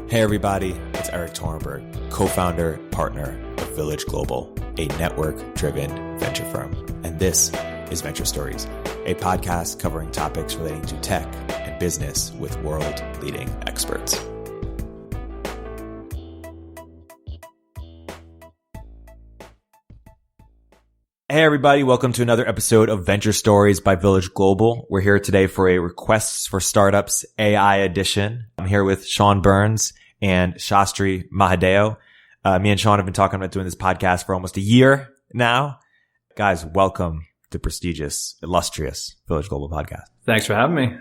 Hey everybody, it's Erik Torenberg, co-founder, partner of Village Global, a network-driven venture firm. And this is Venture Stories, a podcast covering topics relating to tech and business with world-leading experts. Hey everybody, welcome to another episode of Venture Stories by Village Global. We're here today for a Requests for Startups AI edition. I'm here with Sean Byrnes and Shastri Mahadeo. Me and Sean have been talking about doing this podcast for almost a year now. Guys, welcome to prestigious, illustrious Village Global podcast. Thanks for having me.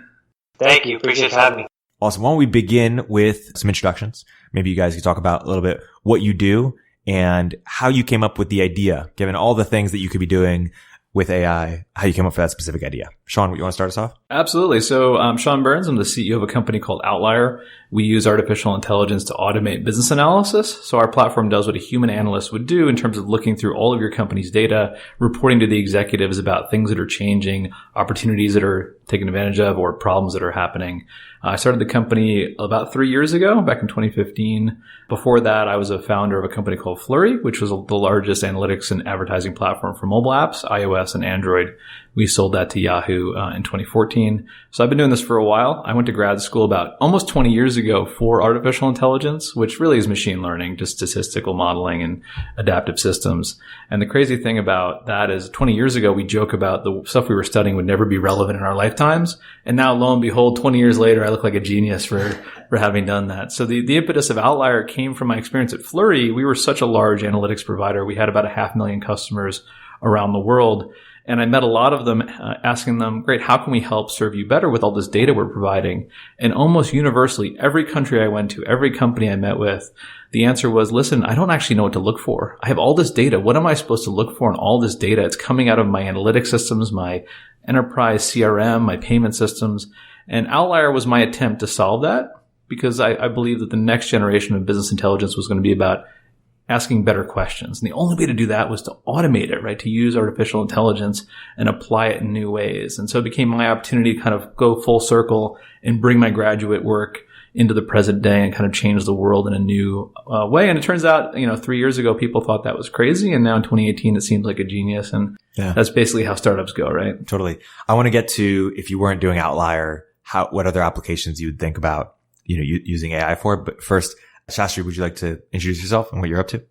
Thank you. Appreciate having me. Awesome. Why don't we begin with some introductions? Maybe you guys could talk about a little bit what you do and how you came up with the idea, given all the things that you could be doing with AI, how you came up with that specific idea. Sean, you want to start us off? Absolutely. So I'm Sean Byrnes. I'm the CEO of a company called Outlier. We use artificial intelligence to automate business analysis. So our platform does what a human analyst would do in terms of looking through all of your company's data, reporting to the executives about things that are changing, opportunities that are taken advantage of, or problems that are happening. I started the company about 3 years ago, back in 2015. Before that, I was a founder of a company called Flurry, which was the largest analytics and advertising platform for mobile apps, iOS and Android. We sold that to Yahoo in 2014. So I've been doing this for a while. I went to grad school about almost 20 years ago for artificial intelligence, which really is machine learning, just statistical modeling and adaptive systems. And the crazy thing about that is 20 years ago, we joke about the stuff we were studying would never be relevant in our lifetimes. And now, lo and behold, 20 years later, I look like a genius for having done that. So the impetus of Outlier came from my experience at Flurry. We were such a large analytics provider. We had about 500,000 customers around the world. And I met a lot of them asking them, great, how can we help serve you better with all this data we're providing? And almost universally, every country I went to, every company I met with, the answer was, listen, I don't actually know what to look for. I have all this data. What am I supposed to look for in all this data? It's coming out of my analytics systems, my enterprise CRM, my payment systems. And Outlier was my attempt to solve that because I believe that the next generation of business intelligence was going to be about asking better questions. And the only way to do that was to automate it, right? To use artificial intelligence and apply it in new ways. And so it became my opportunity to kind of go full circle and bring my graduate work into the present day and kind of change the world in a new way. And it turns out, 3 years ago, people thought that was crazy. And now in 2018, it seems like a genius. And that's basically how startups go, right? Totally. I want to get to, if you weren't doing Outlier, what other applications you would think about, using AI for. But first, Shastri, would you like to introduce yourself and what you're up to?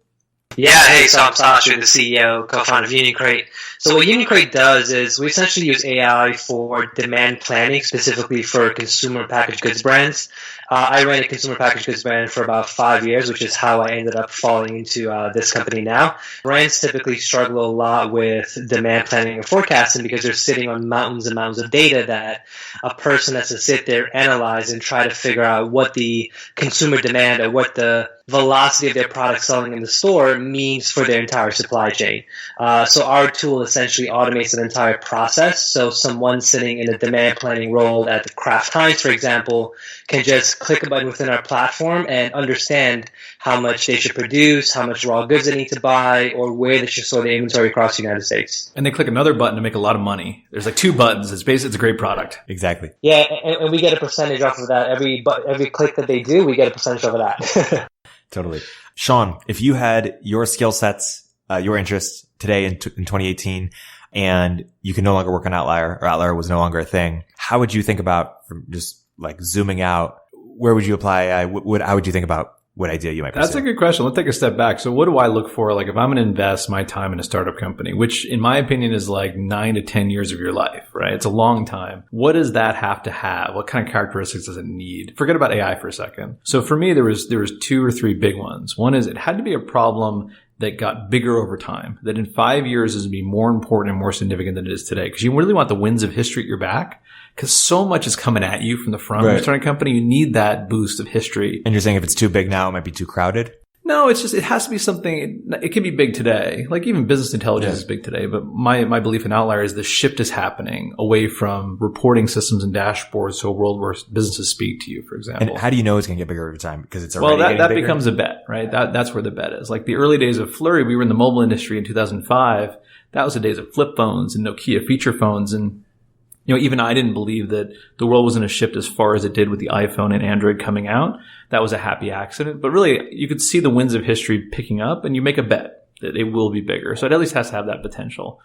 Yeah, hey, so I'm Shastri, the CEO, co-founder of UniCrate. So what UniCrate does is we essentially use AI for demand planning, specifically for consumer packaged goods brands. I ran a consumer packaged goods brand for about 5 years, which is how I ended up falling into this company now. Brands typically struggle a lot with demand planning and forecasting because they're sitting on mountains and mountains of data that a person has to sit there, analyze, and try to figure out what the consumer demand or what the velocity of their product selling in the store means for their entire supply chain. So our tool essentially automates an entire process. So someone sitting in a demand planning role at the Kraft Heinz, for example, can just click a button within our platform and understand how much they should produce, how much raw goods they need to buy, or where they should store the inventory across the United States. And they click another button to make a lot of money. There's like 2 buttons. It's a great product. Exactly. Yeah, and we get a percentage off of that. Every click that they do, we get a percentage off of that. Totally. Sean, if you had your skill sets, your interests today in 2018, and you can no longer work on Outlier, or Outlier was no longer a thing, how would you think about, from just like zooming out, where would you apply AI? How would you think about what idea you might pursue? That's a good question. Let's take a step back. So what do I look for? Like if I'm going to invest my time in a startup company, which in my opinion is like 9 to 10 years of your life, right? It's a long time. What does that have to have? What kind of characteristics does it need? Forget about AI for a second. So for me, there was 2 or 3 big ones. One is it had to be a problem that got bigger over time, that in 5 years is going to be more important and more significant than it is today. Because you really want the winds of history at your back, because so much is coming at you from the front. When you're starting a company, you need that boost of history. And you're saying if it's too big now, it might be too crowded? No, it's just, it has to be something, it can be big today. Like even business intelligence is big today. But my belief in Outlier is the shift is happening away from reporting systems and dashboards to a world where businesses speak to you, for example. And how do you know it's going to get bigger over time? Because it's already getting that bigger? becomes a bet, right? That's where the bet is. Like the early days of Flurry, we were in the mobile industry in 2005. That was the days of flip phones and Nokia feature phones. And even I didn't believe that the world was going to shift as far as it did with the iPhone and Android coming out. That was a happy accident. But really, you could see the winds of history picking up, and you make a bet that it will be bigger. So it at least has to have that potential.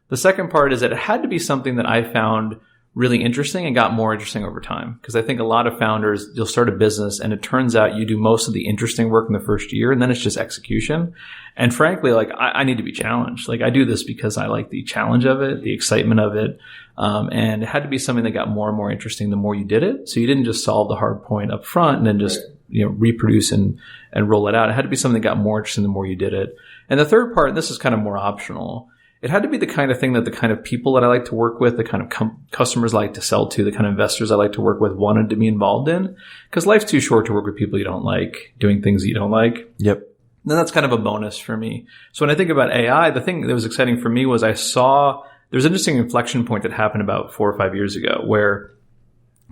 The second part is that it had to be something that I found really interesting and got more interesting over time. Because I think a lot of founders, you'll start a business and it turns out you do most of the interesting work in the first year and then it's just execution. And frankly, like I need to be challenged. Like I do this because I like the challenge of it, the excitement of it. And it had to be something that got more and more interesting the more you did it. So you didn't just solve the hard point up front and then just, reproduce and roll it out. It had to be something that got more interesting the more you did it. And the third part, and this is kind of more optional, it had to be the kind of thing that the kind of people that I like to work with, the kind of customers I like to sell to, the kind of investors I like to work with wanted to be involved in. Because life's too short to work with people you don't like, doing things that you don't like. Yep. Then that's kind of a bonus for me. So when I think about AI, the thing that was exciting for me was I saw there's an interesting inflection point that happened about 4 or 5 years ago where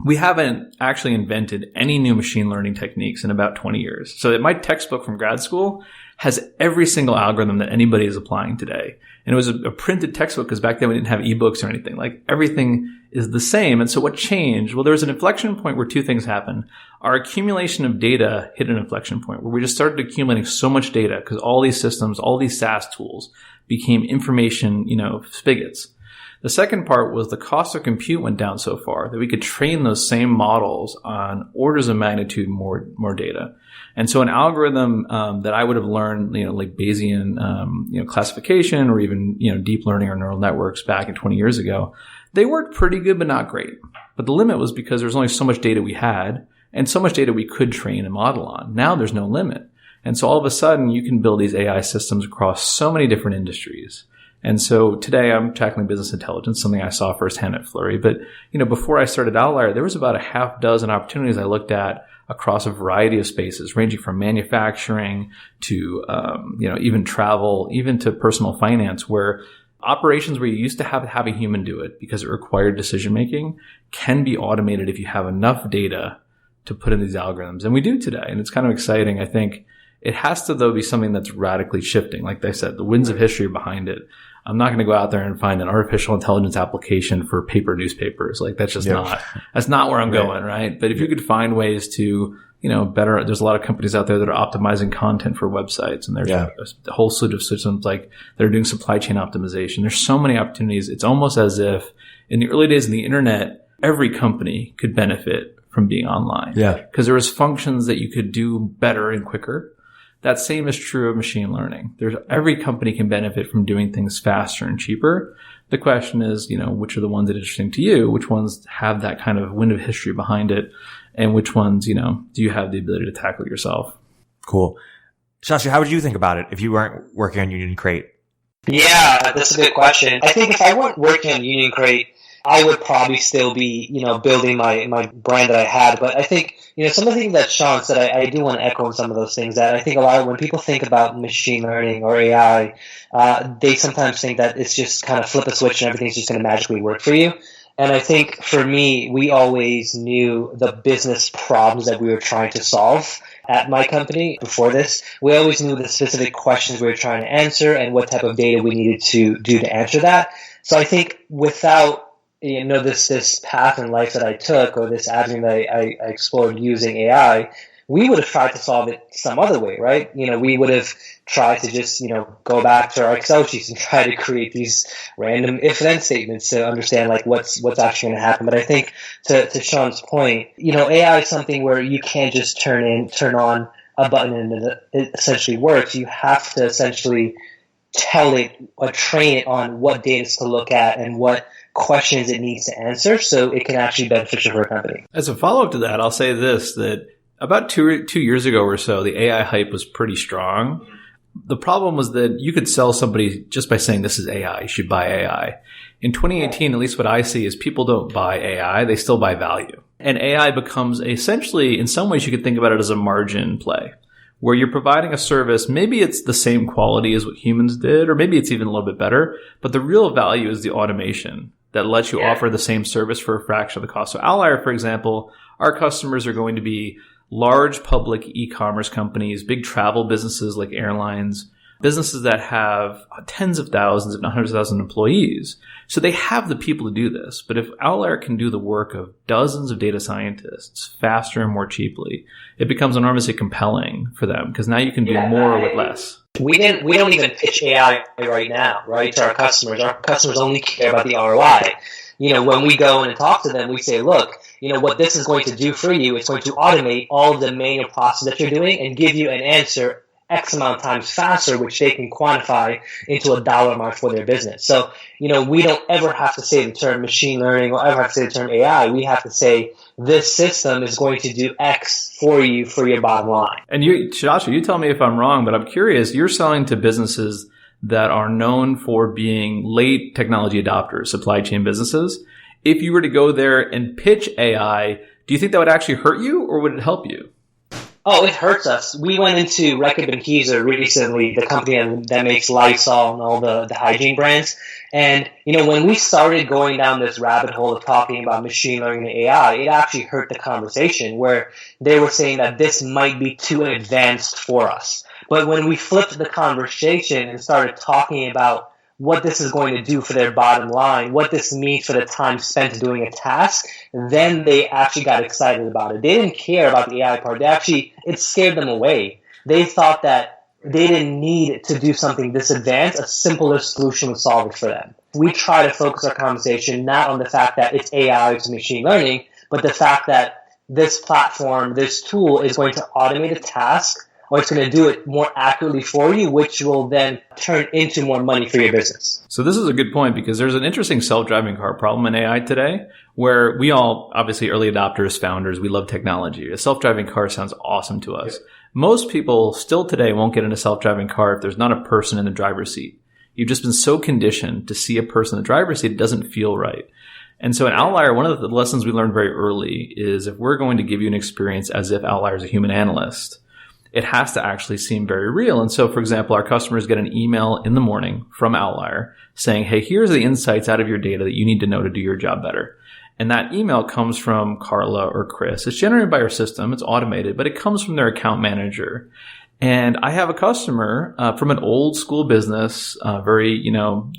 we haven't actually invented any new machine learning techniques in about 20 years. So my textbook from grad school has every single algorithm that anybody is applying today. And it was a printed textbook because back then we didn't have ebooks or anything. Like everything is the same. And so what changed? Well, there was an inflection point where two things happened. Our accumulation of data hit an inflection point where we just started accumulating so much data because all these systems, all these SaaS tools became information, spigots. The second part was the cost of compute went down so far that we could train those same models on orders of magnitude more data. And so an algorithm that I would have learned, like Bayesian, classification or even, deep learning or neural networks back in 20 years ago, they worked pretty good, but not great. But the limit was because there's only so much data we had and so much data we could train and model on. Now there's no limit. And so all of a sudden you can build these AI systems across so many different industries. And so today I'm tackling business intelligence, something I saw firsthand at Flurry. But, before I started Outlier, there was about a half dozen opportunities I looked at across a variety of spaces, ranging from manufacturing to, even travel, even to personal finance, where operations where you used to have a human do it because it required decision making can be automated if you have enough data to put in these algorithms. And we do today. And it's kind of exciting. I think it has to, though, be something that's radically shifting. Like they said, the winds of history behind it. I'm not going to go out there and find an artificial intelligence application for paper newspapers. Like that's just that's not where I'm going, right? But if you could find ways to, better, there's a lot of companies out there that are optimizing content for websites and there's a whole suite of systems like that are doing supply chain optimization. There's so many opportunities. It's almost as if in the early days of the internet, every company could benefit from being online. Yeah. Because there was functions that you could do better and quicker. That same is true of machine learning. Every company can benefit from doing things faster and cheaper. The question is, which are the ones that are interesting to you? Which ones have that kind of wind of history behind it? And which ones, do you have the ability to tackle yourself? Cool. Shastri, how would you think about it if you weren't working on Union Crate? Yeah, that's a good question. I think if I weren't working on Union Crate, I would probably still be, building my brand that I had. But I think, some of the things that Sean said, I do want to echo on some of those things. That I think a lot of when people think about machine learning or AI, they sometimes think that it's just kind of flip a switch and everything's just going to magically work for you. And I think for me, we always knew the business problems that we were trying to solve at my company before this. We always knew the specific questions we were trying to answer and what type of data we needed to do to answer that. So I think without this path in life that I took or this avenue that I explored using AI, we would have tried to solve it some other way, right? We would have tried to just, go back to our Excel sheets and try to create these random if-then statements to understand like what's actually going to happen. But I think to Sean's point, AI is something where you can't just turn on a button and it essentially works. You have to essentially tell it or train it on what data to look at and what questions it needs to answer so it can actually benefit your company. As a follow-up to that, I'll say this, that about two years ago or so, the AI hype was pretty strong. The problem was that you could sell somebody just by saying this is AI, you should buy AI. In 2018, at least what I see is people don't buy AI, they still buy value. And AI becomes essentially, in some ways you could think about it as a margin play, where you're providing a service, maybe it's the same quality as what humans did, or maybe it's even a little bit better, but the real value is the automation that lets you offer the same service for a fraction of the cost. So Outlier, for example, our customers are going to be large public e-commerce companies, big travel businesses like airlines, businesses that have tens of thousands, if not hundreds of thousands of employees. So they have the people to do this. But if Outlier can do the work of dozens of data scientists faster and more cheaply, it becomes enormously compelling for them because now you can do more with less. We don't even pitch AI right now, right, to our customers. Our customers only care about the ROI. When we go in and talk to them, we say, look, what this is going to do for you, it's going to automate all of the manual process that you're doing and give you an answer X amount of times faster, which they can quantify into a dollar amount for their business. So, we don't ever have to say the term machine learning or ever have to say the term AI. We have to say this system is going to do X for you for your bottom line. And Shastri, you tell me if I'm wrong, but I'm curious, you're selling to businesses that are known for being late technology adopters, supply chain businesses. If you were to go there and pitch AI, do you think that would actually hurt you or would it help you? Oh, it hurts us. We went into Reckitt Benckiser recently, the company that makes Lysol and all the hygiene brands. And, when we started going down this rabbit hole of talking about machine learning and AI, it actually hurt the conversation where they were saying that this might be too advanced for us. But when we flipped the conversation and started talking about what this is going to do for their bottom line, what this means for the time spent doing a task, then they actually got excited about it. They didn't care about the AI part. It scared them away. They thought that they didn't need to do something this advanced. A simpler solution would solve it for them. We try to focus our conversation not on the fact that it's AI, it's machine learning, but the fact that this platform, this tool is going to automate a task, or it's going to do it more accurately for you, which will then turn into more money for your business. So this is a good point because there's an interesting self-driving car problem in AI today where we all, obviously early adopters, founders, we love technology. A self-driving car sounds awesome to us. Yeah. Most people still today won't get in a self-driving car if there's not a person in the driver's seat. You've just been so conditioned to see a person in the driver's seat, it doesn't feel right. And so in Outlier, one of the lessons we learned very early is if we're going to give you an experience as if Outlier is a human analyst, it has to actually seem very real. And so, for example, our customers get an email in the morning from Outlier saying, hey, here's the insights out of your data that you need to know to do your job better. And that email comes from Carla or Chris. It's generated by our system. It's automated, but it comes from their account manager. And I have a customer from an old school business, very,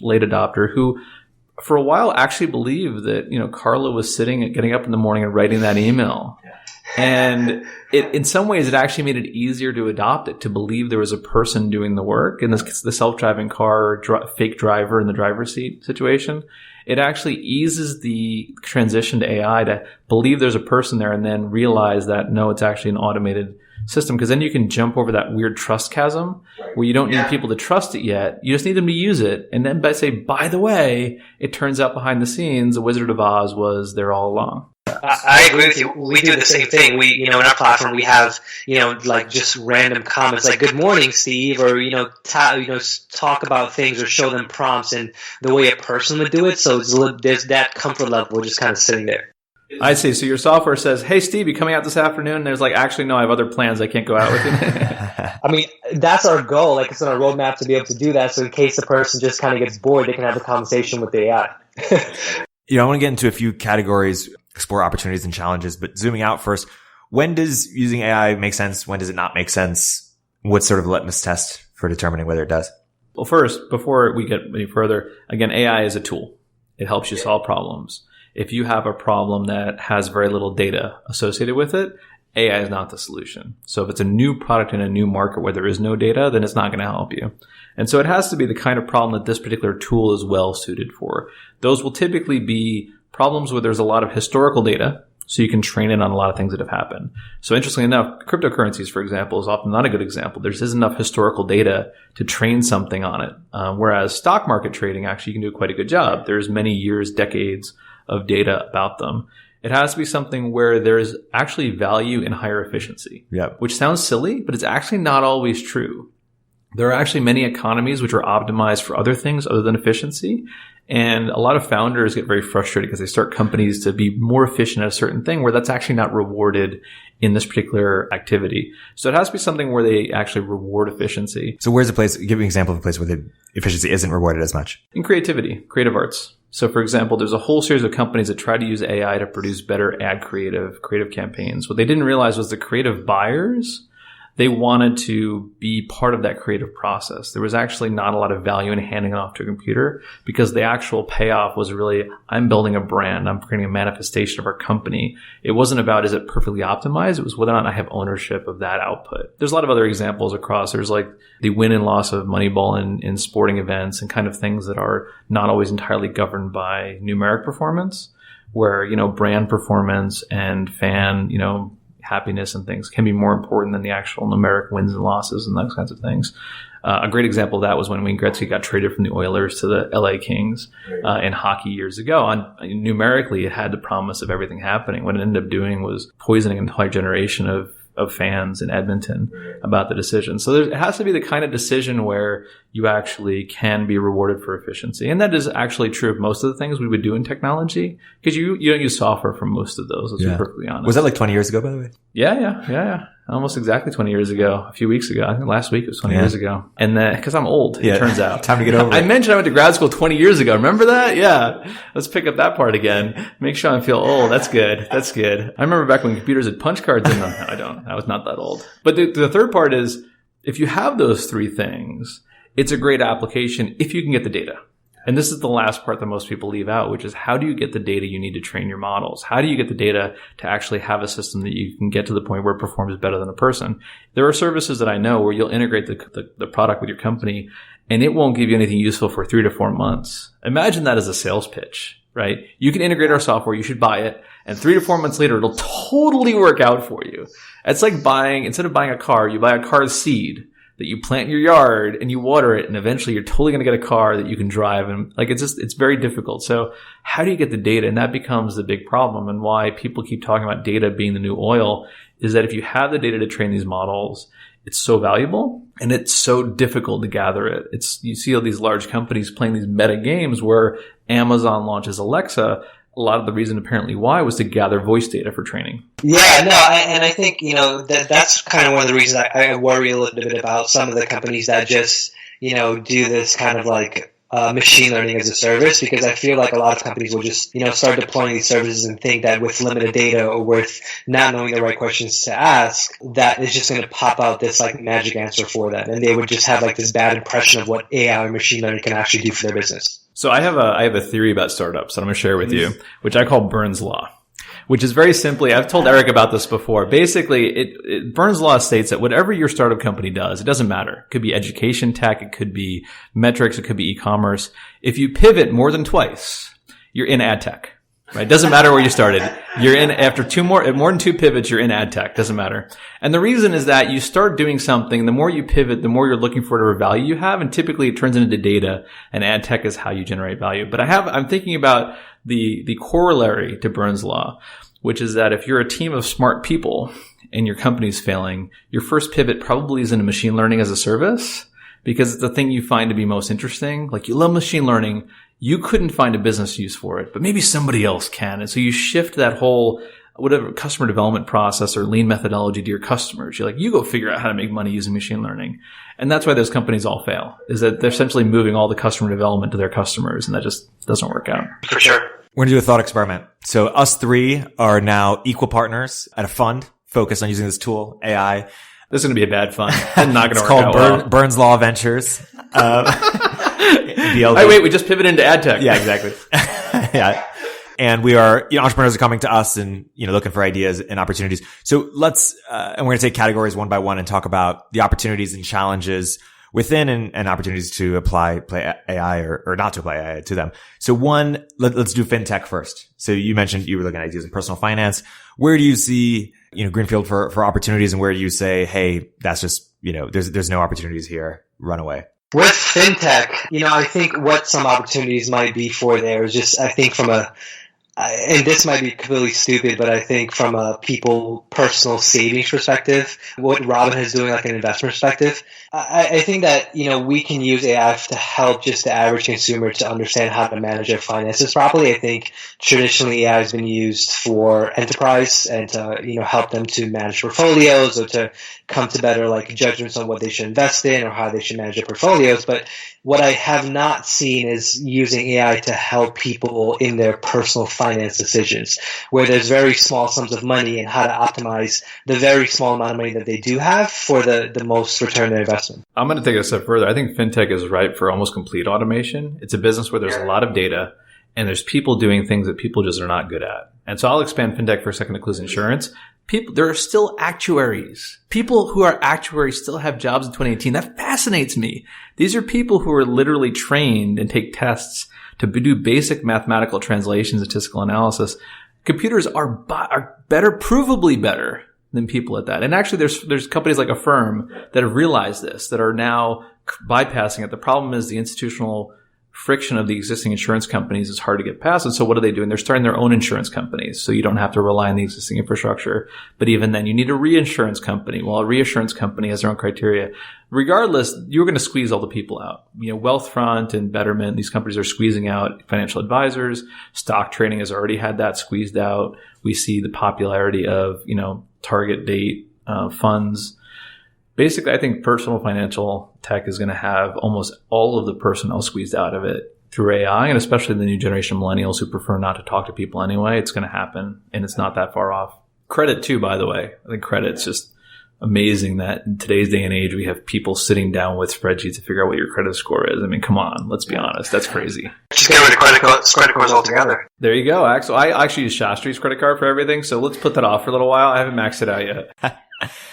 late adopter who for a while actually believed that, Carla was getting up in the morning and writing that email. And in some ways, it actually made it easier to adopt it, to believe there was a person doing the work. In the self-driving car, fake driver in the driver's seat situation, it actually eases the transition to AI to believe there's a person there and then realize that, no, it's actually an automated system. Because then you can jump over that weird trust chasm where you don't need people to trust it yet. You just need them to use it. And then by the way, it turns out behind the scenes, the Wizard of Oz was there all along. I agree with you. We do the same thing. We, in our platform, we have, just random comments like "Good morning, Steve," or talk about things or show them prompts and the way a person would do it. So there's that comfort level just kind of sitting there. I see. So your software says, "Hey, Steve, you coming out this afternoon?" And there's like, "Actually, no, I have other plans. I can't go out with you." I mean, that's our goal. Like, it's on our roadmap to be able to do that. So in case the person just kind of gets bored, they can have a conversation with the AI. I want to get into a few categories, explore opportunities and challenges, but zooming out first, when does using AI make sense? When does it not make sense? What's sort of a litmus test for determining whether it does? Well, first, before we get any further, again, AI is a tool. It helps you solve problems. If you have a problem that has very little data associated with it, AI is not the solution. So if it's a new product in a new market where there is no data, then it's not going to help you. And so it has to be the kind of problem that this particular tool is well suited for. Those will typically be problems where there's a lot of historical data, so you can train it on a lot of things that have happened. So interestingly enough, cryptocurrencies, for example, is often not a good example. There isn't enough historical data to train something on it. Whereas stock market trading, actually, you can do quite a good job. There's many years, decades of data about them. It has to be something where there's actually value in higher efficiency, which sounds silly, but it's actually not always true. There are actually many economies which are optimized for other things other than efficiency. And a lot of founders get very frustrated because they start companies to be more efficient at a certain thing where that's actually not rewarded in this particular activity. So it has to be something where they actually reward efficiency. So where's a place, give me an example of a place where the efficiency isn't rewarded as much? In creativity, creative arts. So for example, there's a whole series of companies that try to use AI to produce better ad creative campaigns. What they didn't realize was the creative buyers, they wanted to be part of that creative process. There was actually not a lot of value in handing it off to a computer because the actual payoff was really, I'm building a brand. I'm creating a manifestation of our company. It wasn't about, is it perfectly optimized? It was whether or not I have ownership of that output. There's a lot of other examples across. There's like the win and loss of Moneyball in sporting events and kind of things that are not always entirely governed by numeric performance, where, brand performance and fan, happiness and things can be more important than the actual numeric wins and losses and those kinds of things. A great example of that was when Wayne Gretzky got traded from the Oilers to the LA Kings in hockey years ago. Numerically, it had the promise of everything happening. What it ended up doing was poisoning an entire generation of fans in Edmonton about the decision. So it has to be the kind of decision where you actually can be rewarded for efficiency. And that is actually true of most of the things we would do in technology, because you don't use software for most of those, let's be perfectly honest. Was that like 20 years ago, by the way? Yeah. Almost exactly 20 years ago. A few weeks ago. I think last week it was 20 years ago. And then, because I'm old, it turns out. Time to get over it. I mentioned I went to grad school 20 years ago. Remember that? Yeah. Let's pick up that part again. Make sure I feel old. That's good. I remember back when computers had punch cards in them. No, I don't. I was not that old. But the third part is, if you have those three things, it's a great application if you can get the data. And this is the last part that most people leave out, which is, how do you get the data you need to train your models? How do you get the data to actually have a system that you can get to the point where it performs better than a person? There are services that I know where you'll integrate the product with your company and it won't give you anything useful for 3 to 4 months. Imagine that as a sales pitch, right? You can integrate our software, you should buy it, and 3 to 4 months later, it'll totally work out for you. It's like instead of buying a car, you buy a car seed that you plant in your yard and you water it, and eventually you're totally going to get a car that you can drive. And it's very difficult. So how do you get the data? And that becomes the big problem, and why people keep talking about data being the new oil is that if you have the data to train these models, it's so valuable and it's so difficult to gather it. You see all these large companies playing these meta games where Amazon launches Alexa. A lot of the reason apparently why was to gather voice data for training. Yeah, no, and I think, that's kind of one of the reasons I worry a little bit about some of the companies that just, do this kind of like machine learning as a service, because I feel like a lot of companies will just, start deploying these services and think that with limited data or with not knowing the right questions to ask, that is just going to pop out this like magic answer for them. And they would just have like this bad impression of what AI or machine learning can actually do for their business. So I have a theory about startups that I'm going to share with you, which I call Byrnes' Law, which is very simply, I've told Erik about this before. Basically, Byrnes' Law states that whatever your startup company does, it doesn't matter. It could be education tech, it could be metrics, it could be e-commerce. If you pivot more than twice, you're in ad tech. Right? Doesn't matter where you started. You're in after more than 2 pivots, you're in ad tech. Doesn't matter. And the reason is that you start doing something, the more you pivot, the more you're looking for whatever value you have, and typically it turns into data, and ad tech is how you generate value. But I'm thinking about the corollary to Byrnes' Law, which is that if you're a team of smart people and your company's failing, your first pivot probably is into machine learning as a service, because it's the thing you find to be most interesting. Like, you love machine learning. You couldn't find a business use for it, but maybe somebody else can. And so you shift that whole whatever customer development process or lean methodology to your customers. You're like, you go figure out how to make money using machine learning. And that's why those companies all fail, is that they're essentially moving all the customer development to their customers, and that just doesn't work out. For sure. We're going to do a thought experiment. So us three are now equal partners at a fund focused on using this tool, AI. This is going to be a bad fund. It's not going to work out. It's called Byrnes Law Ventures. Wait, we just pivoted into ad tech. Yeah, exactly. Yeah. And we are, entrepreneurs are coming to us and, looking for ideas and opportunities. So let's, and we're going to take categories one by one and talk about the opportunities and challenges within and opportunities to play AI or not to apply AI to them. So one, let's do fintech first. So you mentioned you were looking at ideas in personal finance. Where do you see, greenfield for opportunities, and where do you say, hey, that's just, there's no opportunities here, run away? With fintech, I think what some opportunities might be for there is just, I think and this might be completely stupid, but I think from a personal savings perspective, what Robinhood is doing, like an investment perspective, I think that, we can use AI to help just the average consumer to understand how to manage their finances properly. I think traditionally AI has been used for enterprise and to, help them to manage portfolios or to come to better judgments on what they should invest in or how they should manage their portfolios. But what I have not seen is using AI to help people in their personal finances finance decisions, where there's very small sums of money and how to optimize the very small amount of money that they do have for the most return on their investment. I'm going to take it a step further. I think fintech is ripe for almost complete automation. It's a business where there's a lot of data and there's people doing things that people just are not good at. And so I'll expand fintech for a second to include insurance. There are still actuaries. People who are actuaries still have jobs in 2018. That fascinates me. These are people who are literally trained and take tests to do basic mathematical translation, statistical analysis. Computers are better, provably better than people at that. And actually there's companies like Affirm that have realized this, that are now bypassing it. The problem is the institutional friction of the existing insurance companies is hard to get past. And so what are they doing? They're starting their own insurance companies. So you don't have to rely on the existing infrastructure. But even then, you need a reinsurance company. Well, a reinsurance company has their own criteria. Regardless, you're going to squeeze all the people out. Wealthfront and Betterment, these companies are squeezing out financial advisors. Stock trading has already had that squeezed out. We see the popularity of, target date funds. Basically, I think personal financial tech is going to have almost all of the personnel squeezed out of it through AI, and especially the new generation of millennials who prefer not to talk to people anyway. It's going to happen, and it's not that far off. Credit, too, by the way. I think credit's just amazing that in today's day and age, we have people sitting down with spreadsheets to figure out what your credit score is. I mean, come on. Let's be honest. That's crazy. Just get rid of credit scores altogether. There you go. So I actually use Shastri's credit card for everything, so let's put that off for a little while. I haven't maxed it out yet.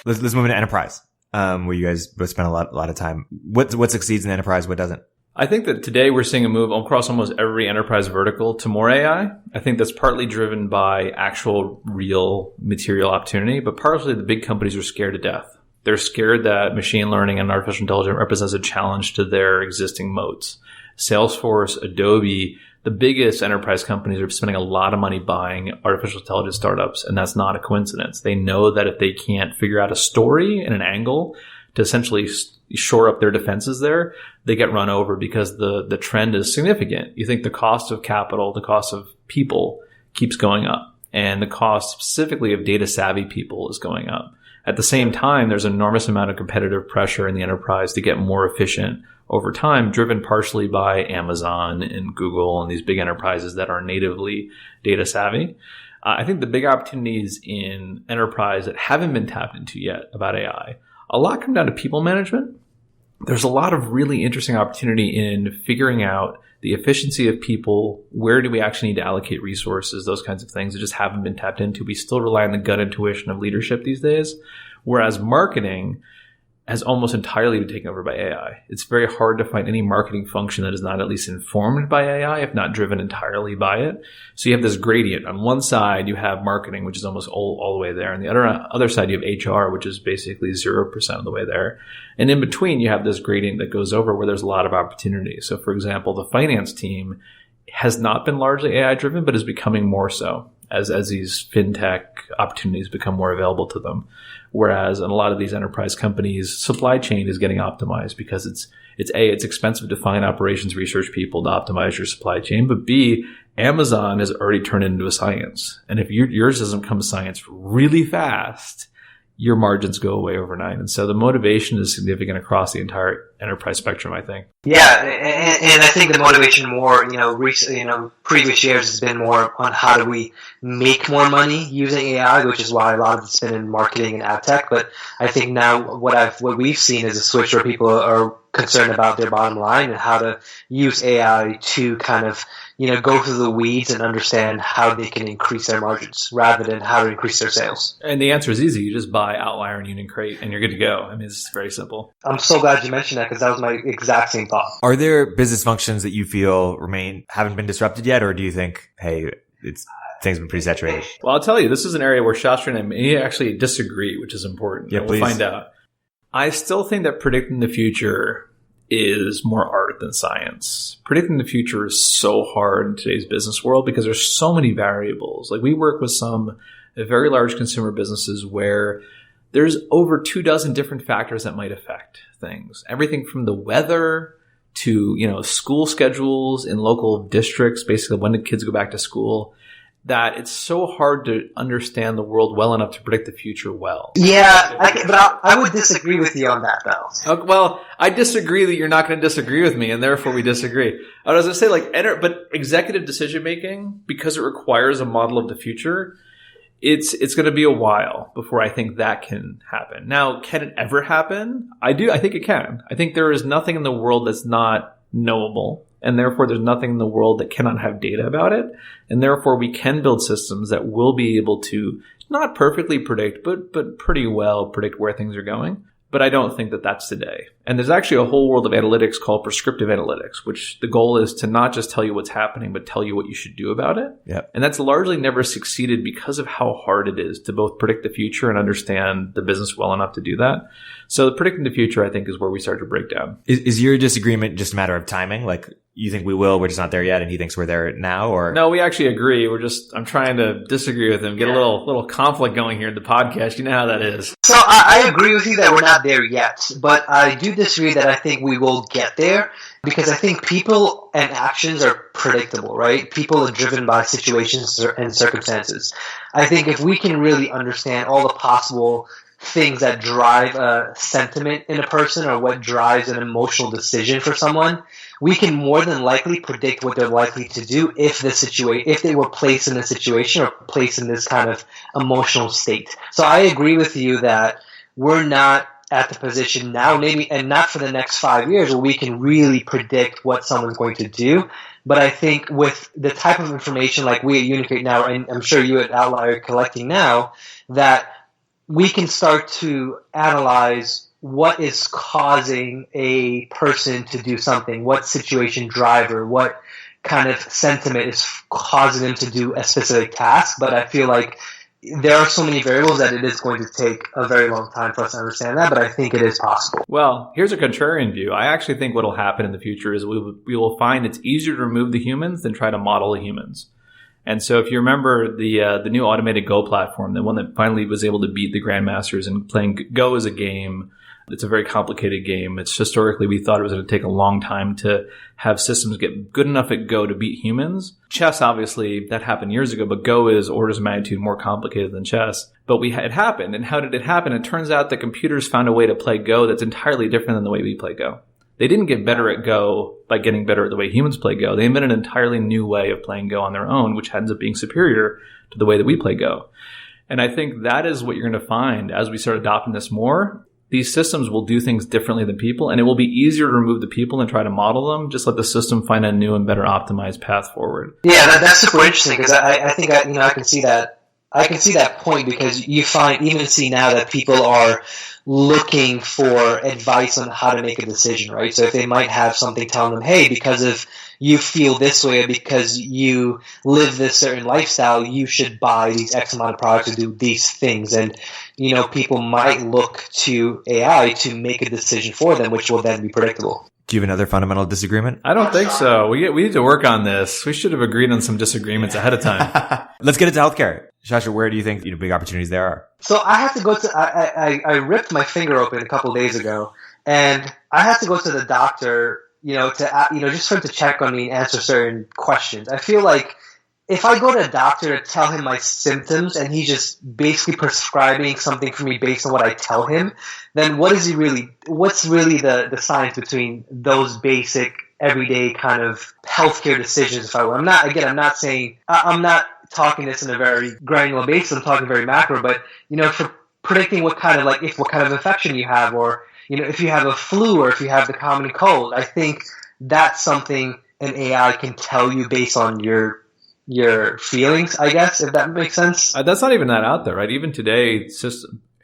Let's move into enterprise. Where you guys both spend a lot of time. What succeeds in enterprise? What doesn't? I think that today we're seeing a move across almost every enterprise vertical to more AI. I think that's partly driven by actual real material opportunity, but partially the big companies are scared to death. They're scared that machine learning and artificial intelligence represents a challenge to their existing moats. Salesforce, Adobe, the biggest enterprise companies are spending a lot of money buying artificial intelligence startups, and that's not a coincidence. They know that if they can't figure out a story and an angle to essentially shore up their defenses there, they get run over because the trend is significant. You think the cost of capital, the cost of people keeps going up, and the cost specifically of data savvy people is going up. At the same time, there's an enormous amount of competitive pressure in the enterprise to get more efficient over time, driven partially by Amazon and Google and these big enterprises that are natively data savvy. I think the big opportunities in enterprise that haven't been tapped into yet about AI, a lot come down to people management. There's a lot of really interesting opportunity in figuring out the efficiency of people. Where do we actually need to allocate resources? Those kinds of things that just haven't been tapped into. We still rely on the gut intuition of leadership these days. Whereas marketing has almost entirely been taken over by AI. It's very hard to find any marketing function that is not at least informed by AI, if not driven entirely by it. So you have this gradient. On one side, you have marketing, which is almost all the way there. And the other side, you have HR, which is basically 0% of the way there. And in between, you have this gradient that goes over where there's a lot of opportunity. So for example, the finance team has not been largely AI driven, but is becoming more so as these fintech opportunities become more available to them. Whereas in a lot of these enterprise companies, supply chain is getting optimized because it's expensive to find operations research people to optimize your supply chain, but B, Amazon has already turned it into a science. And if yours doesn't become a science really fast, your margins go away overnight. And so the motivation is significant across the entire enterprise spectrum, I think. Yeah, and I think the motivation more, previous years has been more on how do we make more money using AI, which is why a lot of it's been in marketing and ad tech. But I think now what we've seen is a switch where people are concerned about their bottom line and how to use AI to kind of, go through the weeds and understand how they can increase their margins rather than how to increase their sales. And the answer is easy. You just buy Outlier and Union Crate and you're good to go. I mean, it's very simple. I'm so glad you mentioned that because that was my exact same thought. Are there business functions that you feel haven't been disrupted yet? Or do you think, hey, things have been pretty saturated? Well, I'll tell you, this is an area where Shastri and I may actually disagree, which is important. Yeah, we'll find out. I still think that predicting the future is more art than science. Predicting the future is so hard in today's business world because there's so many variables. Like we work with some very large consumer businesses where there's over 24 different factors that might affect things. Everything from the weather to, school schedules in local districts, basically when do kids go back to school. that it's so hard to understand the world well enough to predict the future well. Yeah, but I would disagree with you on that, though. Okay, well, I disagree that you're not going to disagree with me, and therefore we disagree. I was going to say, but executive decision making, because it requires a model of the future, it's going to be a while before I think that can happen. Now, can it ever happen? I do. I think it can. I think there is nothing in the world that's not knowable. And therefore, there's nothing in the world that cannot have data about it. And therefore, we can build systems that will be able to not perfectly predict, but pretty well predict where things are going. But I don't think that that's today. And there's actually a whole world of analytics called prescriptive analytics, which the goal is to not just tell you what's happening, but tell you what you should do about it. Yep. And that's largely never succeeded because of how hard it is to both predict the future and understand the business well enough to do that. So predicting the future, I think, is where we start to break down. Is your disagreement just a matter of timing? Like, you think we will, we're just not there yet, and he thinks we're there now? Or no, we actually agree. I'm trying to disagree with him, get a little conflict going here in the podcast. You know how that is. So I agree with you that we're not there yet, but I do disagree that I think we will get there, because I think people and actions are predictable, right? People are driven by situations and circumstances. I think if we can really understand all the possible things that drive a sentiment in a person, or what drives an emotional decision for someone, we can more than likely predict what they're likely to do if they were placed in a situation or placed in this kind of emotional state. So I agree with you that we're not at the position now, maybe, and not for the next 5 years, where we can really predict what someone's going to do. But I think with the type of information like we at Unicreate now, and I'm sure you at Outlier are collecting now, that we can start to analyze what is causing a person to do something, what situation driver, what kind of sentiment is causing them to do a specific task. But I feel like there are so many variables that it is going to take a very long time for us to understand that, but I think it is possible. Well, here's a contrarian view. I actually think what will happen in the future is we will find it's easier to remove the humans than try to model the humans. And so if you remember the new automated Go platform, the one that finally was able to beat the grandmasters, and playing Go as a game, it's a very complicated game. It's historically, we thought it was going to take a long time to have systems get good enough at Go to beat humans. Chess, obviously, that happened years ago, but Go is orders of magnitude more complicated than chess. But it happened. And how did it happen? It turns out that computers found a way to play Go that's entirely different than the way we play Go. They didn't get better at Go by getting better at the way humans play Go. They invented an entirely new way of playing Go on their own, which ends up being superior to the way that we play Go. And I think that is what you're going to find as we start adopting this more. These systems will do things differently than people, and it will be easier to remove the people and try to model them. Just let the system find a new and better optimized path forward. Yeah, that's super interesting, because I think I can see that. I can see that point, because you see now that people are looking for advice on how to make a decision, right? So if they might have something telling them, hey, because if you feel this way, or because you live this certain lifestyle, you should buy these X amount of products or do these things. And, people might look to AI to make a decision for them, which will then be predictable. Do you have another fundamental disagreement? I don't think so. We need to work on this. We should have agreed on some disagreements ahead of time. Let's get into healthcare. Shastri, where do you think big opportunities there are? So I had to go to I ripped my finger open a couple of days ago, and I had to go to the doctor, just for him to check on me and answer certain questions. I feel like if I go to a doctor to tell him my symptoms and he's just basically prescribing something for me based on what I tell him, then what's really the science between those basic everyday kind of healthcare decisions, if I will? I'm not talking this in a very granular basis, I'm talking very macro, but for predicting what kind of infection you have, or if you have a flu, or if you have the common cold, I think that's something an AI can tell you based on your feelings, I guess, if that makes sense. That's not even that out there, right? Even today,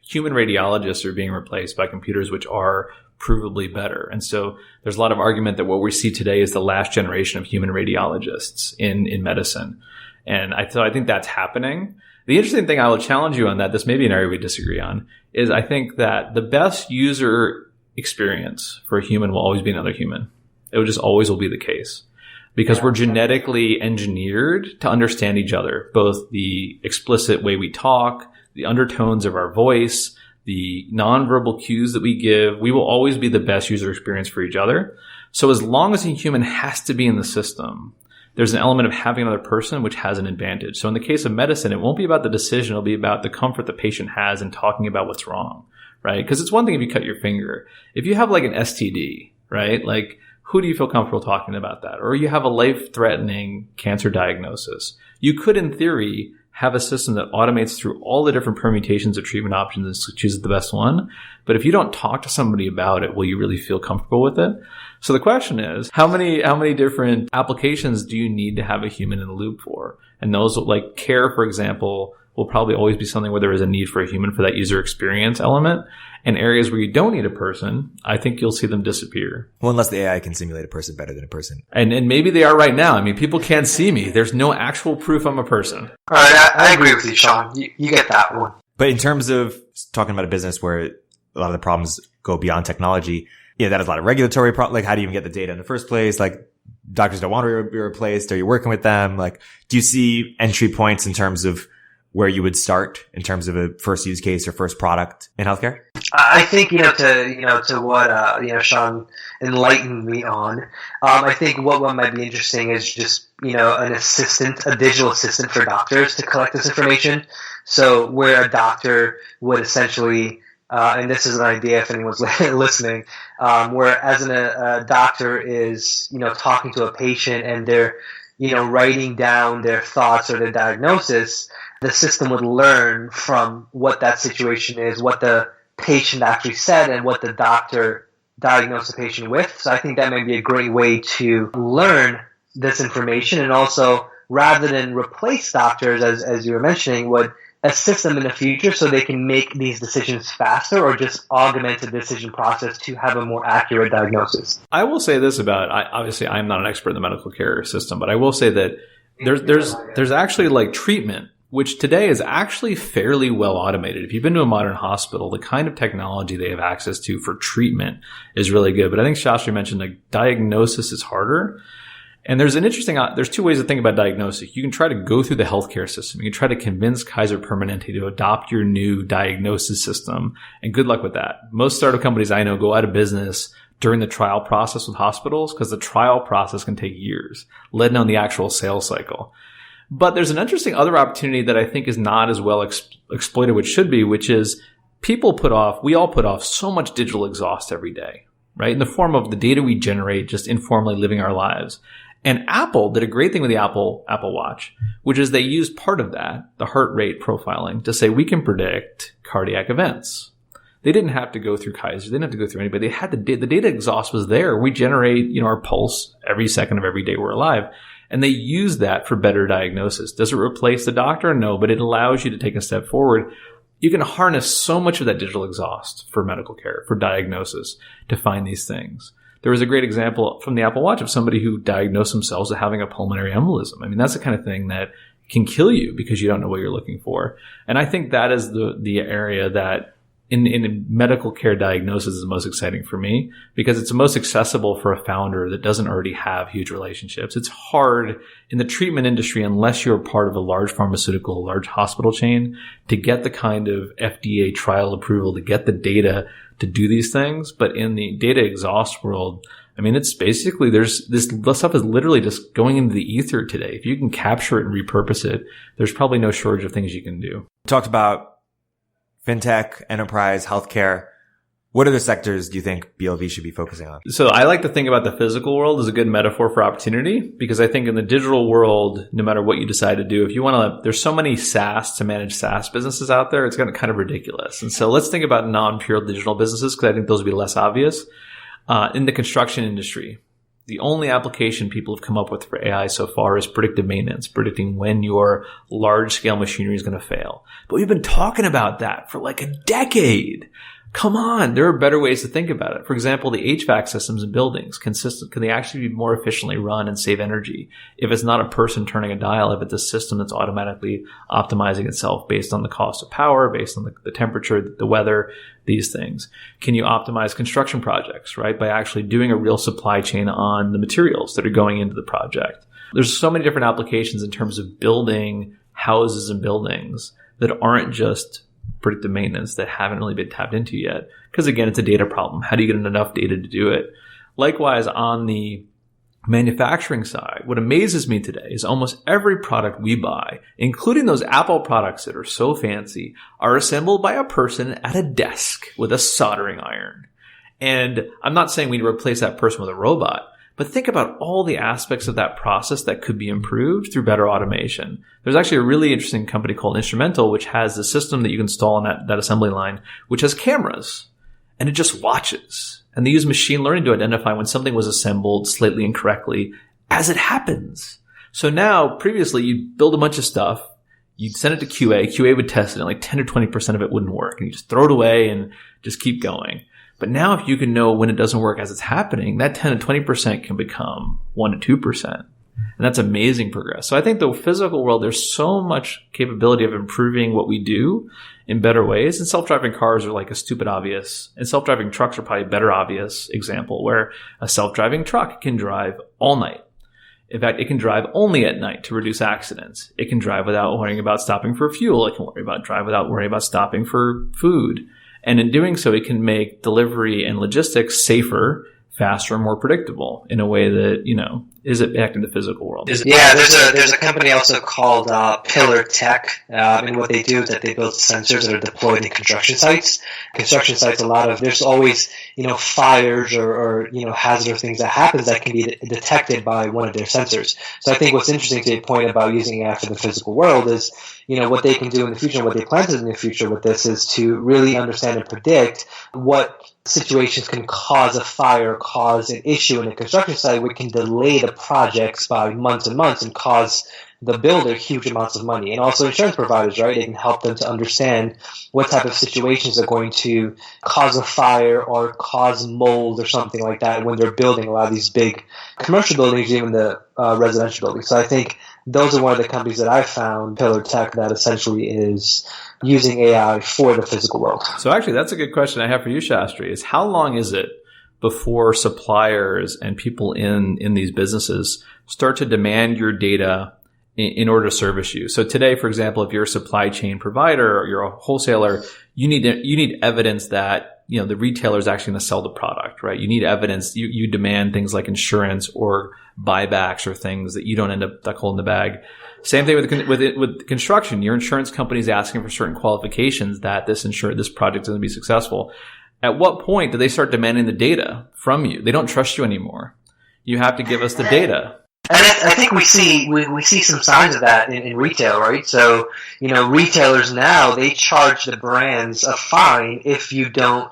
human radiologists are being replaced by computers, which are provably better. And so there's a lot of argument that what we see today is the last generation of human radiologists in medicine. And I think that's happening. The interesting thing, I will challenge you on that, this may be an area we disagree on, is I think that the best user experience for a human will always be another human. It will just always will be the case. Because we're genetically engineered to understand each other, both the explicit way we talk, the undertones of our voice, the nonverbal cues that we give. We will always be the best user experience for each other. So as long as a human has to be in the system, there's an element of having another person which has an advantage. So in the case of medicine, it won't be about the decision. It'll be about the comfort the patient has in talking about what's wrong, right? Because it's one thing if you cut your finger. If you have like an STD, right? Like, who do you feel comfortable talking about that? Or you have a life-threatening cancer diagnosis. You could, in theory, have a system that automates through all the different permutations of treatment options and chooses the best one. But if you don't talk to somebody about it, will you really feel comfortable with it? So the question is, how many different applications do you need to have a human in the loop for? And those, like care, for example, will probably always be something where there is a need for a human for that user experience element. And areas where you don't need a person, I think you'll see them disappear. Well, unless the AI can simulate a person better than a person. And maybe they are right now. I mean, people can't see me. There's no actual proof I'm a person. All right, I agree with you, Sean. You get that one. But in terms of talking about a business where a lot of the problems go beyond technology, that has a lot of regulatory problems. Like, how do you even get the data in the first place? Like, doctors don't want to be replaced. Are you working with them? Like, do you see entry points in terms of where you would start in terms of a first use case or first product in healthcare? I think, to what, Sean enlightened me on, I think what might be interesting is just, an assistant, a digital assistant for doctors to collect this information. So where a doctor would essentially, and this is an idea if anyone's listening, where as a doctor is, talking to a patient and they're, writing down their thoughts or their diagnosis, the system would learn from what that situation is, what the patient actually said, and what the doctor diagnosed the patient with. So I think that may be a great way to learn this information, and also, rather than replace doctors, as you were mentioning, would assist them in the future so they can make these decisions faster or just augment the decision process to have a more accurate diagnosis. I will say this about, obviously I'm not an expert in the medical care system, but I will say that there's actually like treatment, which today is actually fairly well automated. If you've been to a modern hospital, the kind of technology they have access to for treatment is really good. But I think Shastri mentioned like diagnosis is harder. And there's there's two ways to think about diagnosis. You can try to go through the healthcare system. You can try to convince Kaiser Permanente to adopt your new diagnosis system. And good luck with that. Most startup companies I know go out of business during the trial process with hospitals because the trial process can take years, let alone the actual sales cycle. But there's an interesting other opportunity that I think is not as well exploited, which should be, which is we all put off so much digital exhaust every day, right? In the form of the data we generate just informally living our lives. And Apple did a great thing with the Apple Watch, which is they used part of that, the heart rate profiling, to say we can predict cardiac events. They didn't have to go through Kaiser. They didn't have to go through anybody. They had the data exhaust was there. We generate, our pulse every second of every day we're alive. And they use that for better diagnosis. Does it replace the doctor? No, but it allows you to take a step forward. You can harness so much of that digital exhaust for medical care, for diagnosis, to find these things. There was a great example from the Apple Watch of somebody who diagnosed themselves as having a pulmonary embolism. I mean, that's the kind of thing that can kill you because you don't know what you're looking for. And I think that is the area that in medical care diagnosis is the most exciting for me because it's the most accessible for a founder that doesn't already have huge relationships. It's hard in the treatment industry, unless you're part of a large pharmaceutical, large hospital chain, to get the kind of FDA trial approval, to get the data to do these things. But in the data exhaust world, I mean, it's basically this stuff is literally just going into the ether today. If you can capture it and repurpose it, there's probably no shortage of things you can do. We talked about fintech, enterprise, healthcare. What other sectors do you think BLV should be focusing on? So I like to think about the physical world as a good metaphor for opportunity, because I think in the digital world, no matter what you decide to do, if you want to, there's so many SaaS to manage SaaS businesses out there, it's kind of ridiculous. And so let's think about non-pure digital businesses, because I think those would be less obvious. In the construction industry, the only application people have come up with for AI so far is predictive maintenance, predicting when your large-scale machinery is going to fail. But we've been talking about that for like a decade. Come on, there are better ways to think about it. For example, the HVAC systems in buildings, can they actually be more efficiently run and save energy? If it's not a person turning a dial, if it's a system that's automatically optimizing itself based on the cost of power, based on the temperature, the weather, these things. Can you optimize construction projects, right? By actually doing a real supply chain on the materials that are going into the project. There's so many different applications in terms of building houses and buildings that aren't just predictive maintenance that haven't really been tapped into yet. Because again, it's a data problem. How do you get enough data to do it? Likewise, on the manufacturing side, what amazes me today is almost every product we buy, including those Apple products that are so fancy, are assembled by a person at a desk with a soldering iron. And I'm not saying we need to replace that person with a robot, but think about all the aspects of that process that could be improved through better automation. There's actually a really interesting company called Instrumental, which has a system that you can install on that assembly line, which has cameras, and it just watches. And they use machine learning to identify when something was assembled slightly incorrectly as it happens. So now, previously, you'd build a bunch of stuff, you'd send it to QA, QA would test it, and like 10 or 20% of it wouldn't work. And you just throw it away and just keep going. But now if you can know when it doesn't work as it's happening, that 10 to 20% can become 1 to 2%. And that's amazing progress. So I think the physical world, there's so much capability of improving what we do in better ways. And self-driving cars are like a stupid obvious. And self-driving trucks are probably a better obvious example where a self-driving truck can drive all night. In fact, it can drive only at night to reduce accidents. It can drive without worrying about stopping for fuel. It can drive without worrying about stopping for food. And in doing so, it can make delivery and logistics safer, faster, and more predictable in a way that, is it back in the physical world. Yeah, there's a company also called Pillar Tech, and what they do is that they build sensors that are deployed in construction sites. Construction sites, there's always, fires or hazardous things that happens that can be detected by one of their sensors. So I think what's interesting to your point about using AI for the physical world is, what they can do in the future and what they plan to do in the future with this is to really understand and predict what situations can cause a fire, cause an issue in a construction site, which can delay the projects by months and months and cause the builder huge amounts of money. And also insurance providers, right? They can help them to understand what type of situations are going to cause a fire or cause mold or something like that when they're building a lot of these big commercial buildings, even the residential buildings. So I think those are one of the companies that I found, Pillar Tech, that essentially is using AI for the physical world. So actually, that's a good question I have for you, Shastri, is how long is it before suppliers and people in these businesses start to demand your data in order to service you? So today, for example, if you're a supply chain provider or you're a wholesaler, you need evidence that the retailer is actually going to sell the product, right? You need evidence. You demand things like insurance or buybacks or things that you don't end up duck holding the bag. Same thing with construction. Your insurance company is asking for certain qualifications that this project is going to be successful. At what point do they start demanding the data from you? They don't trust you anymore. You have to give us the data. And I think we see some signs of that in retail, right? So, retailers now, they charge the brands a fine if you don't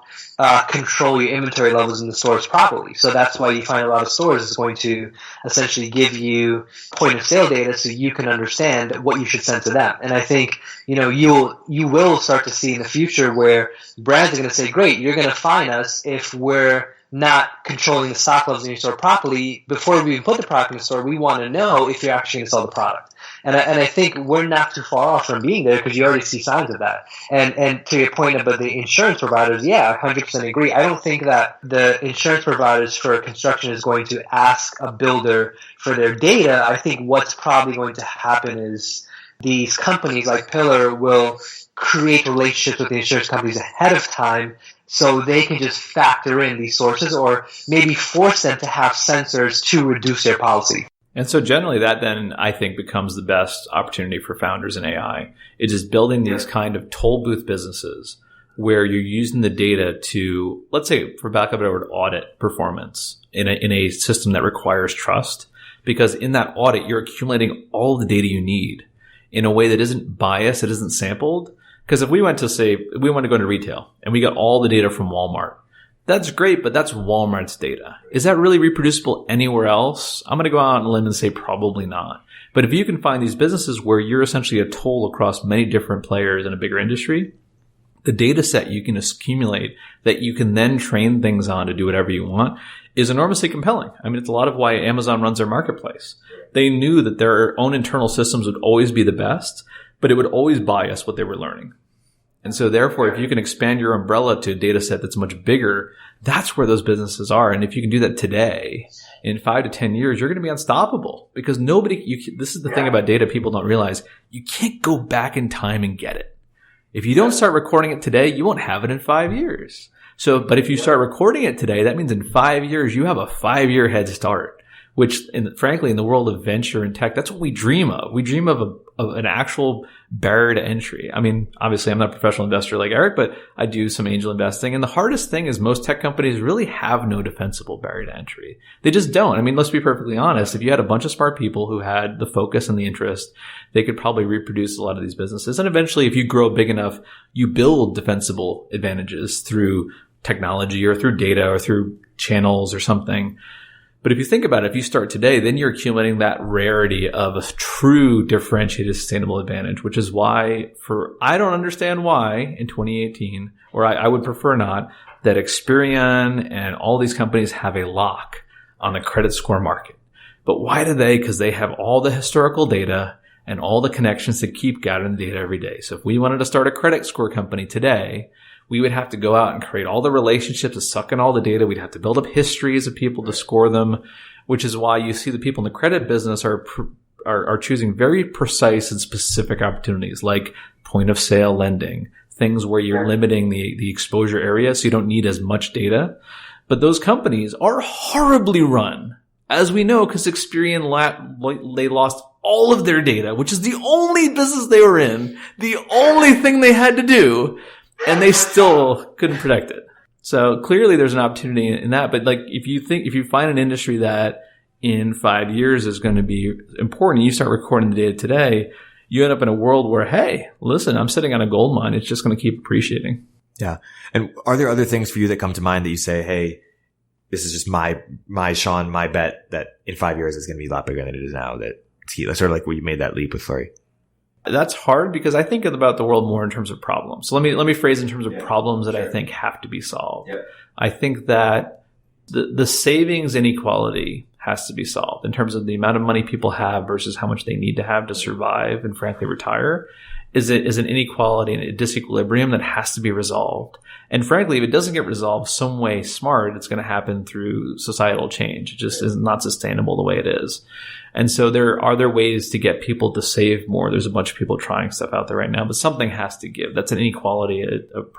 control your inventory levels in the stores properly. So that's why you find a lot of stores is going to essentially give you point of sale data so you can understand what you should send to them. And I think, you will start to see in the future where brands are going to say, great, you're going to fine us if we're not controlling the stock levels in your store properly. Before we even put the product in the store, we want to know if you're actually going to sell the product. And I think we're not too far off from being there because you already see signs of that. And to your point about the insurance providers, yeah, 100% agree. I don't think that the insurance providers for construction is going to ask a builder for their data. I think what's probably going to happen is these companies like Pillar will create relationships with the insurance companies ahead of time so they can just factor in these sources or maybe force them to have sensors to reduce their policy. And so generally that then I think becomes the best opportunity for founders in AI. It is building these kind of toll booth businesses where you're using the data to, let's say, for back up over to audit performance in a system that requires trust. Because in that audit, you're accumulating all the data you need in a way that isn't biased, it isn't sampled. Because if we want to go into retail and we got all the data from Walmart, that's great, but that's Walmart's data. Is that really reproducible anywhere else? I'm going to go out on a limb and say probably not. But if you can find these businesses where you're essentially a toll across many different players in a bigger industry, the data set you can accumulate that you can then train things on to do whatever you want is enormously compelling. I mean, it's a lot of why Amazon runs their marketplace. They knew that their own internal systems would always be the best, but it would always bias what they were learning. And so therefore, if you can expand your umbrella to a data set that's much bigger, that's where those businesses are. And if you can do that today, in 5 to 10 years, you're going to be unstoppable because this is the thing about data people don't realize. You can't go back in time and get it. If you don't start recording it today, you won't have it in 5 years. But if you start recording it today, that means in 5 years, you have a 5-year head start, which frankly, in the world of venture and tech, that's what we dream of. We dream of an actual barrier to entry. I mean, obviously I'm not a professional investor like Erik, but I do some angel investing. And the hardest thing is most tech companies really have no defensible barrier to entry. They just don't. I mean, let's be perfectly honest. If you had a bunch of smart people who had the focus and the interest, they could probably reproduce a lot of these businesses. And eventually, if you grow big enough, you build defensible advantages through technology or through data or through channels or something. But if you think about it, if you start today, then you're accumulating that rarity of a true differentiated sustainable advantage, which is why I don't understand why in 2018, or I would prefer not, that Experian and all these companies have a lock on the credit score market. But why do they? Because they have all the historical data and all the connections to keep gathering the data every day. So if we wanted to start a credit score company today, we would have to go out and create all the relationships to suck in all the data. We'd have to build up histories of people to score them, which is why you see the people in the credit business are choosing very precise and specific opportunities like point of sale lending, things where you're limiting the exposure area so you don't need as much data. But those companies are horribly run, as we know, because Experian they lost all of their data, which is the only business they were in, the only thing they had to do. And they still couldn't protect it. So clearly there's an opportunity in that. But like, if you find an industry that in 5 years is going to be important, and you start recording the data today, you end up in a world where, hey, listen, I'm sitting on a gold mine. It's just going to keep appreciating. Yeah. And are there other things for you that come to mind that you say, hey, this is just my Sean, my bet that in 5 years it's going to be a lot bigger than it is now? That's sort of like where you made that leap with Flurry. That's hard because I think about the world more in terms of problems. So let me phrase in terms of problems that I think have to be solved. Yep. I think that the savings inequality has to be solved in terms of the amount of money people have versus how much they need to have to survive and frankly retire is an inequality and a disequilibrium that has to be resolved. And frankly, if it doesn't get resolved some way smart, it's going to happen through societal change. It just is not sustainable the way it is. And so there ways to get people to save more. There's a bunch of people trying stuff out there right now, but something has to give. That's an inequality,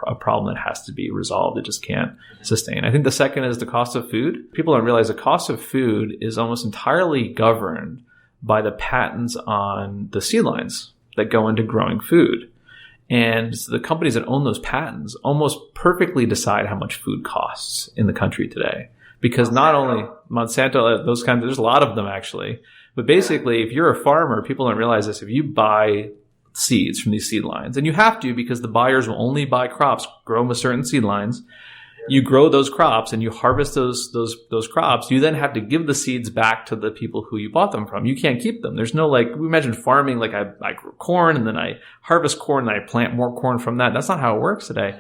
a problem that has to be resolved. It just can't sustain. I think the second is the cost of food. People don't realize the cost of food is almost entirely governed by the patents on the seed lines that go into growing food. And the companies that own those patents almost perfectly decide how much food costs in the country today. Because not only Monsanto, those kinds, there's a lot of them actually. But basically, if you're a farmer, people don't realize this. If you buy seeds from these seed lines, and you have to because the buyers will only buy crops grown with certain seed lines, you grow those crops and you harvest those crops, you then have to give the seeds back to the people who you bought them from. You can't keep them. There's no we imagine farming like I grow corn and then I harvest corn and I plant more corn from that. That's not how it works today.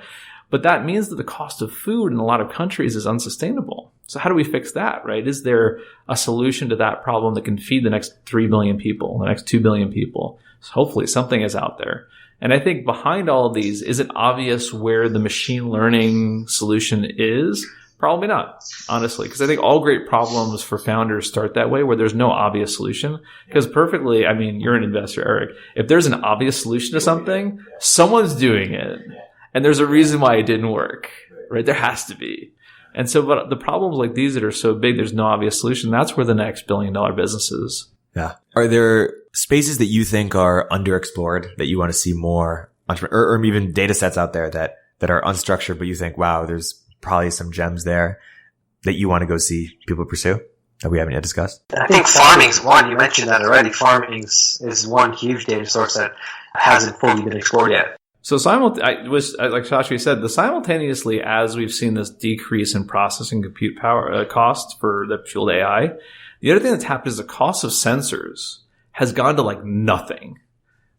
But that means that the cost of food in a lot of countries is unsustainable. So how do we fix that, right? Is there a solution to that problem that can feed the next 3 billion people, the next 2 billion people? So hopefully something is out there. And I think behind all of these, is it obvious where the machine learning solution is? Probably not, honestly, because I think all great problems for founders start that way, where there's no obvious solution. Because perfectly, I mean, you're an investor, Erik. If there's an obvious solution to something, someone's doing it. And there's a reason why it didn't work, right? There has to be. And so, but the problems like these that are so big, there's no obvious solution. That's where the next billion-dollar business is. Yeah. Are there spaces that you think are underexplored that you want to see more, or even data sets out there that are unstructured, but you think, wow, there's probably some gems there that you want to go see people pursue that we haven't yet discussed? I think farming's one. You mentioned that already. Farming is one huge data source that hasn't fully been explored yet. So like Shastri said, simultaneously as we've seen this decrease in processing compute power costs for the fueled AI, the other thing that's happened is the cost of sensors has gone to nothing.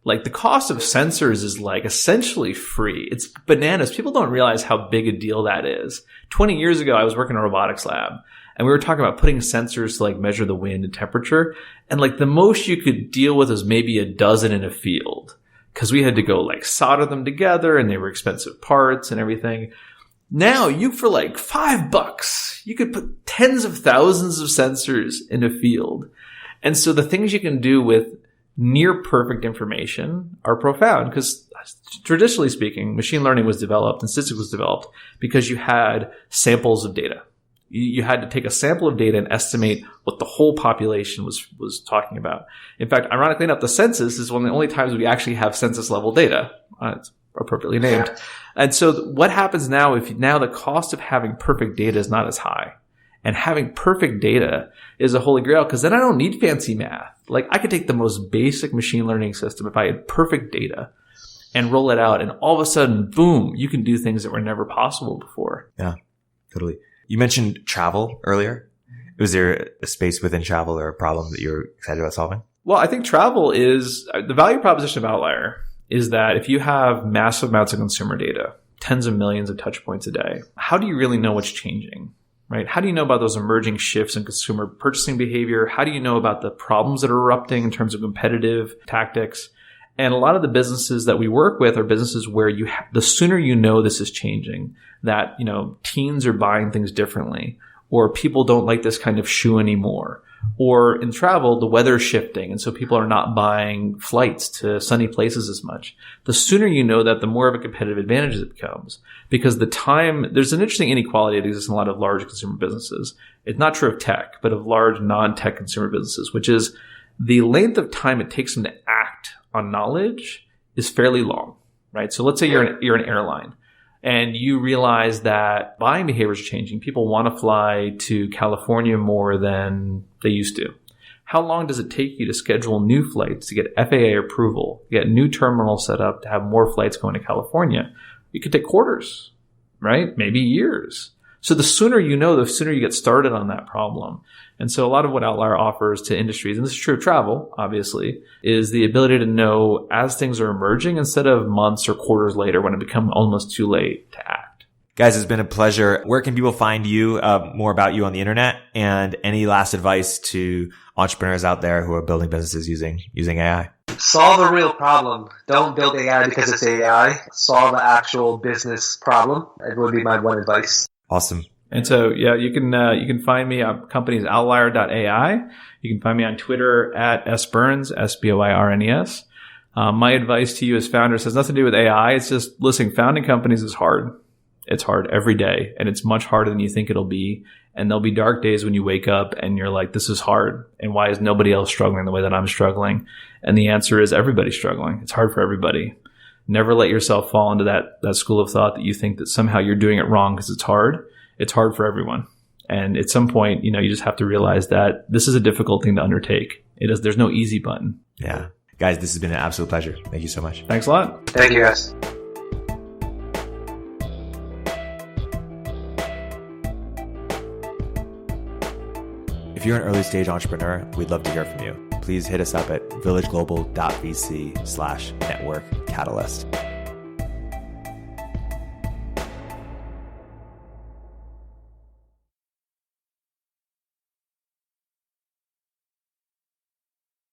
Like the cost of sensors is essentially free. It's bananas. People don't realize how big a deal that is. 20 years ago, I was working in a robotics lab and we were talking about putting sensors to measure the wind and temperature. And the most you could deal with is maybe a dozen in a field. Because we had to go solder them together and they were expensive parts and everything. Now you, for $5, you could put tens of thousands of sensors in a field. And so the things you can do with near perfect information are profound, because traditionally speaking, machine learning was developed and statistics was developed because you had samples of data. You had to take a sample of data and estimate what the whole population was talking about. In fact, ironically enough, the census is one of the only times we actually have census level data. It's appropriately named. And so what happens now if now the cost of having perfect data is not as high? And having perfect data is a holy grail, because then I don't need fancy math. Like, I could take the most basic machine learning system if I had perfect data and roll it out, and all of a sudden, boom, you can do things that were never possible before. Yeah, totally. You mentioned travel earlier. Was there a space within travel or a problem that you're excited about solving? Well, I think travel is the value proposition of Outlier is that if you have massive amounts of consumer data, tens of millions of touch points a day, how do you really know what's changing, right? How do you know about those emerging shifts in consumer purchasing behavior? How do you know about the problems that are erupting in terms of competitive tactics? And a lot of the businesses that we work with are businesses where the sooner you know this is changing, that, teens are buying things differently, or people don't like this kind of shoe anymore, or in travel, the weather's shifting, and so people are not buying flights to sunny places as much. The sooner you know that, the more of a competitive advantage it becomes. Because there's an interesting inequality that exists in a lot of large consumer businesses. It's not true of tech, but of large non-tech consumer businesses, which is the length of time it takes them to act on knowledge is fairly long, right? So let's say you're an airline and you realize that buying behaviors are changing. People want to fly to California more than they used to. How long does it take you to schedule new flights, to get FAA approval, get new terminals set up to have more flights going to California? It could take quarters, right? Maybe years. So the sooner you know, the sooner you get started on that problem. And so a lot of what Outlier offers to industries, and this is true of travel, obviously, is the ability to know as things are emerging instead of months or quarters later when it becomes almost too late to act. Guys, it's been a pleasure. Where can people find you, more about you on the internet, and any last advice to entrepreneurs out there who are building businesses using AI? Solve a real problem. Don't build AI because it's AI. Solve an actual business problem. It would be my one advice. Awesome. And so, you can find me on companies outlier.ai. You can find me on Twitter at sbyrnes, SBYRNES. My advice to you as founders has nothing to do with AI. It's just, listen, founding companies is hard. It's hard every day, and it's much harder than you think it'll be. And there'll be dark days when you wake up and you're like, this is hard. And why is nobody else struggling the way that I'm struggling? And the answer is everybody's struggling. It's hard for everybody. Never let yourself fall into that school of thought that you think that somehow you're doing it wrong because it's hard. It's hard for everyone. And at some point, you just have to realize that this is a difficult thing to undertake. There's no easy button. Yeah. Guys, this has been an absolute pleasure. Thank you so much. Thanks a lot. Thank you, guys. If you're an early stage entrepreneur, we'd love to hear from you. Please hit us up at villageglobal.vc/network catalyst.